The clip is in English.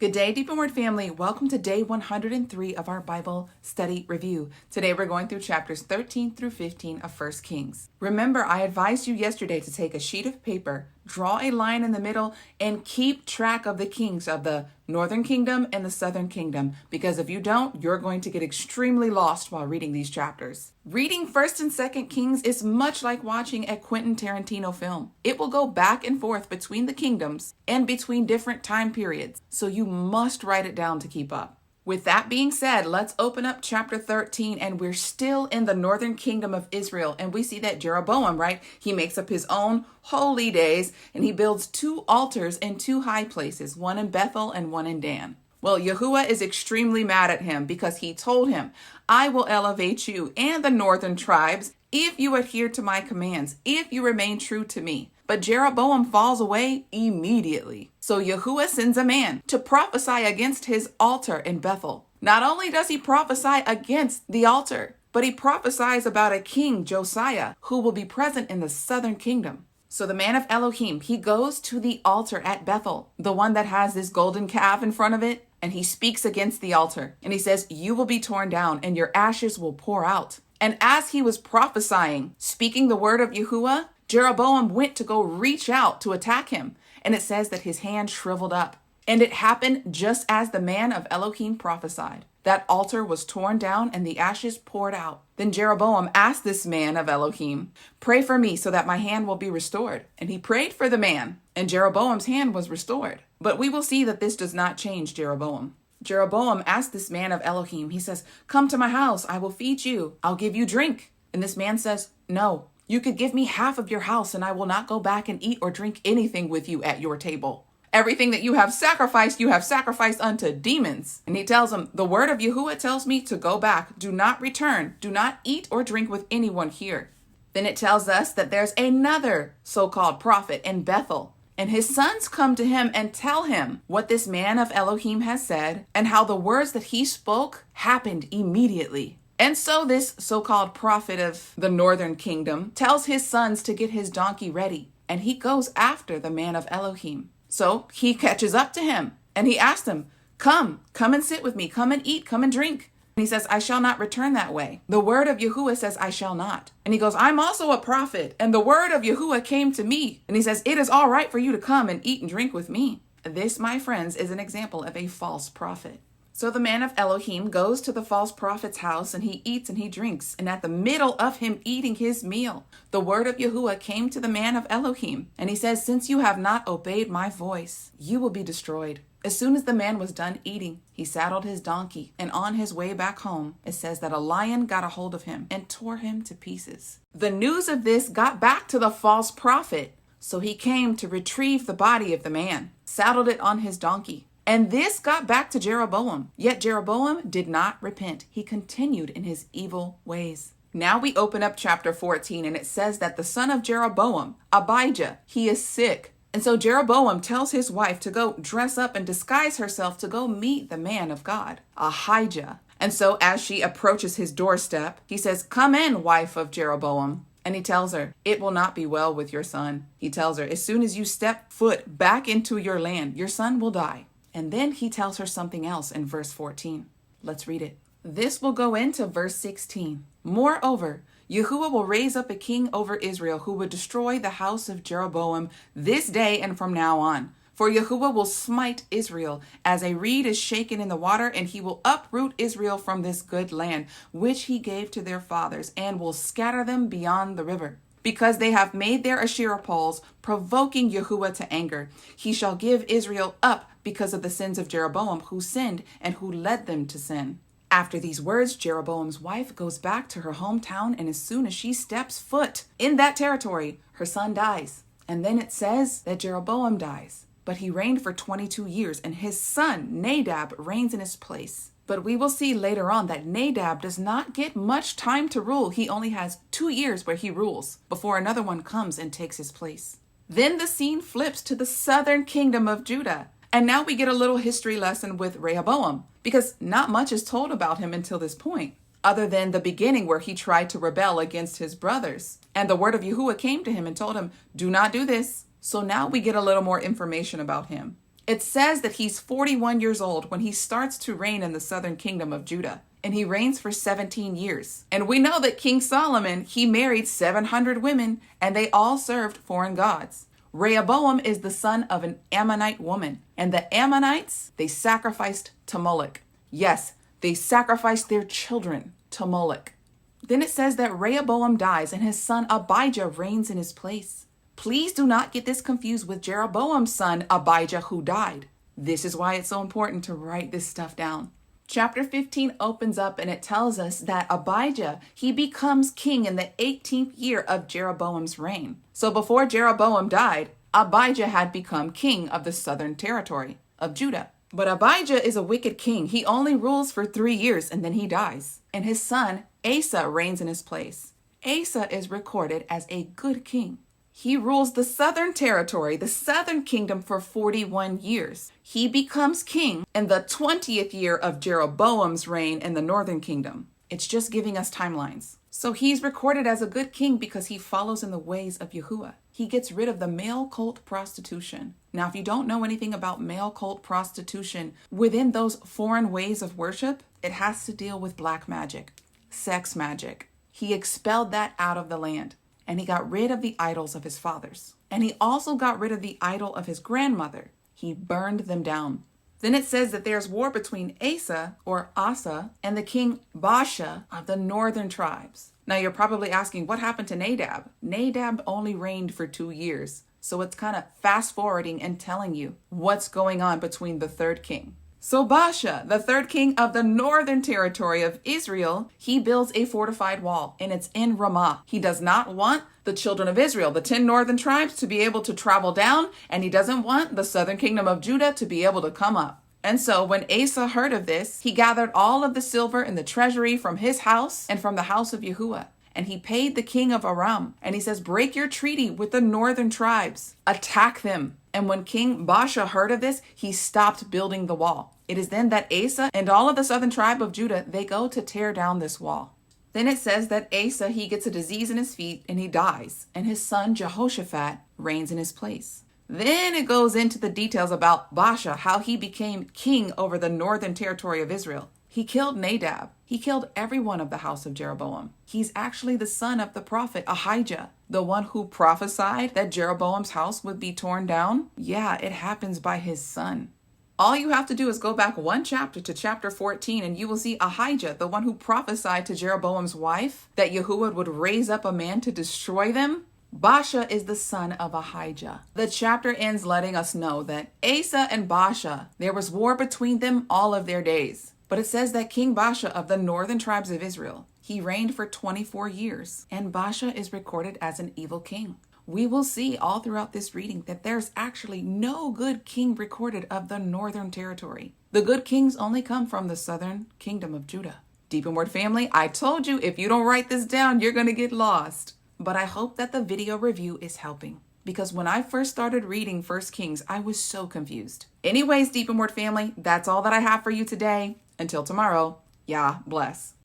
Good day, Deep and Word family. Welcome to day 103 of our Bible study review. Today we're going through chapters 13 through 15 of 1 Kings. Remember, I advised you yesterday to take a sheet of paper, draw a line in the middle, and keep track of the kings of the northern kingdom and the southern kingdom, because if you don't, you're going to get extremely lost while reading these chapters. Reading 1st and 2nd Kings is much like watching a Quentin Tarantino film. It will go back and forth between the kingdoms and between different time periods, so you must write it down to keep up. With that being said, let's open up chapter 13, and we're still in the northern kingdom of Israel, and we see that Jeroboam, right? He makes up his own holy days, and he builds 2 altars in 2 high places, one in Bethel and one in Dan. Well, Yahuwah is extremely mad at him because he told him, I will elevate you and the northern tribes if you adhere to my commands, if you remain true to me. But Jeroboam falls away immediately. So Yahuwah sends a man to prophesy against his altar in Bethel. Not only does he prophesy against the altar, but he prophesies about a king, Josiah, who will be present in the southern kingdom. So the man of Elohim, he goes to the altar at Bethel, the one that has this golden calf in front of it, and he speaks against the altar. And he says, you will be torn down and your ashes will pour out. And as he was prophesying, speaking the word of Yahuwah, Jeroboam went to go reach out to attack him. And it says that his hand shriveled up. And it happened just as the man of Elohim prophesied. That altar was torn down and the ashes poured out. Then Jeroboam asked this man of Elohim, pray for me so that my hand will be restored. And he prayed for the man, and Jeroboam's hand was restored. But we will see that this does not change Jeroboam. Jeroboam asked this man of Elohim, he says, come to my house, I will feed you, I'll give you drink. And this man says, no, you could give me half of your house and I will not go back and eat or drink anything with you at your table. Everything that you have sacrificed unto demons. And he tells him, the word of Yahuwah tells me to go back. Do not return. Do not eat or drink with anyone here. Then it tells us that there's another so-called prophet in Bethel. And his sons come to him and tell him what this man of Elohim has said and how the words that he spoke happened immediately. And so this so-called prophet of the northern kingdom tells his sons to get his donkey ready. And he goes after the man of Elohim. So he catches up to him and he asked him, come and sit with me, come and eat, come and drink. And he says, I shall not return that way. The word of Yahuwah says, I shall not. And he goes, I'm also a prophet, and the word of Yahuwah came to me. And he says, it is all right for you to come and eat and drink with me. This, my friends, is an example of a false prophet. So the man of Elohim goes to the false prophet's house and he eats and he drinks. And at the middle of him eating his meal, the word of Yahuwah came to the man of Elohim. And he says, since you have not obeyed my voice, you will be destroyed. As soon as the man was done eating, he saddled his donkey. And on his way back home, it says that a lion got a hold of him and tore him to pieces. The news of this got back to the false prophet. So he came to retrieve the body of the man, saddled it on his donkey. And this got back to Jeroboam. Yet Jeroboam did not repent. He continued in his evil ways. Now we open up chapter 14 and it says that the son of Jeroboam, Abijah, he is sick. And so Jeroboam tells his wife to go dress up and disguise herself to go meet the man of God, Ahijah. And so as she approaches his doorstep, he says, come in, wife of Jeroboam. And he tells her, it will not be well with your son. He tells her, as soon as you step foot back into your land, your son will die. And then he tells her something else in verse 14. Let's read it. This will go into verse 16. Moreover, Yahuwah will raise up a king over Israel who would destroy the house of Jeroboam this day and from now on. For Yahuwah will smite Israel as a reed is shaken in the water, and he will uproot Israel from this good land, which he gave to their fathers, and will scatter them beyond the river. Because they have made their Asherah poles, provoking Yahuwah to anger. He shall give Israel up because of the sins of Jeroboam, who sinned and who led them to sin. After these words, Jeroboam's wife goes back to her hometown, and as soon as she steps foot in that territory, her son dies. And then it says that Jeroboam dies. But he reigned for 22 years, and his son Nadab reigns in his place. But we will see later on that Nadab does not get much time to rule. He only has 2 years where he rules before another one comes and takes his place. Then the scene flips to the southern kingdom of Judah. And now we get a little history lesson with Rehoboam, because not much is told about him until this point, other than the beginning where he tried to rebel against his brothers. And the word of Yahuwah came to him and told him, do not do this. So now we get a little more information about him. It says that he's 41 years old when he starts to reign in the southern kingdom of Judah. And he reigns for 17 years. And we know that King Solomon, he married 700 women, and they all served foreign gods. Rehoboam is the son of an Ammonite woman. And the Ammonites, they sacrificed to Moloch. Yes, they sacrificed their children to Moloch. Then it says that Rehoboam dies and his son Abijah reigns in his place. Please do not get this confused with Jeroboam's son Abijah who died. This is why it's so important to write this stuff down. Chapter 15 opens up and it tells us that Abijah, he becomes king in the 18th year of Jeroboam's reign. So before Jeroboam died, Abijah had become king of the southern territory of Judah. But Abijah is a wicked king. He only rules for 3 years and then he dies. And his son Asa reigns in his place. Asa is recorded as a good king. He rules the southern territory, the southern kingdom, for 41 years. He becomes king in the 20th year of Jeroboam's reign in the northern kingdom. It's just giving us timelines. So he's recorded as a good king because he follows in the ways of Yahuwah. He gets rid of the male cult prostitution. Now, if you don't know anything about male cult prostitution, within those foreign ways of worship, it has to deal with black magic, sex magic. He expelled that out of the land. And he got rid of the idols of his fathers. And he also got rid of the idol of his grandmother. He burned them down. Then it says that there's war between Asa, or Asa, and the king Baasha of the northern tribes. Now you're probably asking, what happened to Nadab? Nadab only reigned for 2 years. So it's kind of fast forwarding and telling you what's going on between the third king. So Baasha, the third king of the northern territory of Israel, he builds a fortified wall, and it's in Ramah. He does not want the children of Israel, the 10 northern tribes, to be able to travel down, and he doesn't want the southern kingdom of Judah to be able to come up. And so when Asa heard of this, he gathered all of the silver in the treasury from his house and from the house of Yahuwah. And he paid the king of Aram. And he says, break your treaty with the northern tribes. Attack them. And when King Baasha heard of this, he stopped building the wall. It is then that Asa and all of the southern tribe of Judah, they go to tear down this wall. Then it says that Asa, he gets a disease in his feet and he dies. And his son Jehoshaphat reigns in his place. Then it goes into the details about Baasha, how he became king over the northern territory of Israel. He killed Nadab. He killed everyone of the house of Jeroboam. He's actually the son of the prophet Ahijah, the one who prophesied that Jeroboam's house would be torn down. Yeah, it happens by his son. All you have to do is go back 1 chapter to chapter 14 and you will see Ahijah, the one who prophesied to Jeroboam's wife that Yahuwah would raise up a man to destroy them. Baasha is the son of Ahijah. The chapter ends letting us know that Asa and Baasha, there was war between them all of their days. But it says that King Baasha of the northern tribes of Israel, he reigned for 24 years, and Baasha is recorded as an evil king. We will see all throughout this reading that there's actually no good king recorded of the northern territory. The good kings only come from the southern kingdom of Judah. Deep in Word family, I told you if you don't write this down, you're going to get lost. But I hope that the video review is helping. Because when I first started reading 1 Kings, I was so confused. Anyways, Deep in Word family, that's all that I have for you today. Until tomorrow, Yah bless.